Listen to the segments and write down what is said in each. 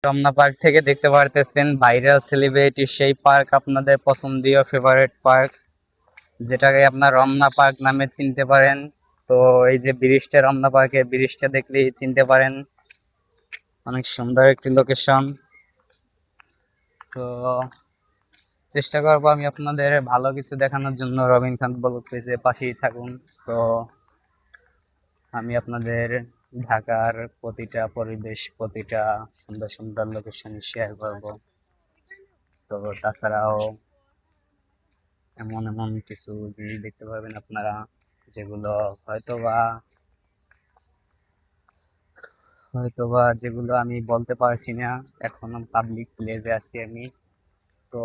Ramna park থেকে দেখতে পারতেছেন ভাইরাল সেলিব্রিটি সেই পার্ক, আপনাদের পছন্দীয় ফেভারিট পার্ক, যেটাকে আপনার রমনা পার্ক নামে চিনতে পারেন। তো এই যে ব্রিজটা, রমনা পার্কের ব্রিজটা দেখলেই চিনতে পারেন। অনেক সুন্দর একটি লোকেশন। তো চেষ্টা করবো আমি আপনাদের ভালো কিছু দেখানোর জন্য। রবিন খান ব্লগ পেজে পাশেই থাকুন। তো আমি আপনাদের ঢাকার প্রতিটা পরিবেশ, প্রতিটা সুন্দর সুন্দর লোকেশন শেয়ার করব। তো তাছাড়াও এমন এমন কিছু জিনিস দেখতে পাবেন আপনারা, যেগুলো হয়তোবা হয়তোবা যেগুলো আমি বলতে পারছি না, এখনো পাবলিক প্লেসে আছি আমি। তো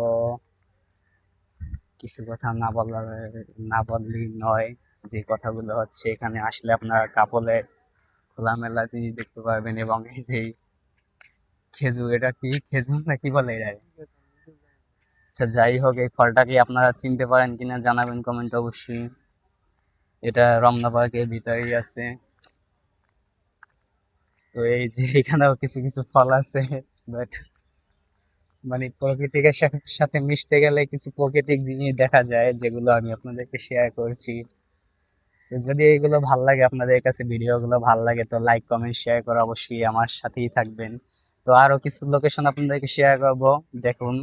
কিছু কথা না বললেই নয়। যে কথাগুলো হচ্ছে, এখানে আসলে আপনারা কাপলে খোলামেলা জিনিস দেখতে পারবেন। এবং এই যে খেজুর, এটা কি খেজুর না কি বলে এটা? আচ্ছা, যাই হোক, এই ফলটাকে আপনারা চিনতে পারেন কিনা জানাবেন কমেন্ট অবশ্যই। এটা রমনা পার্কের ভিতরেই আছে। তো এই যে এখানেও কিছু কিছু ফল আছে, বাট মানে প্রকৃতির সাথে সাথে মিশতে গেলে কিছু প্রাকৃতিক জিনিস দেখা যায়, যেগুলো আমি আপনাদেরকে শেয়ার করছি। তো যদি এইগুলো ভাল লাগে, আপনাদের কাছে ভিডিওগুলো ভাল লাগে, তো লাইক কমেন্ট শেয়ার করে অবশ্যই আমার সাথেই থাকবেন। তো আরো কিছু লোকেশন আপনাদেরকে শেয়ার করব, দেখুন।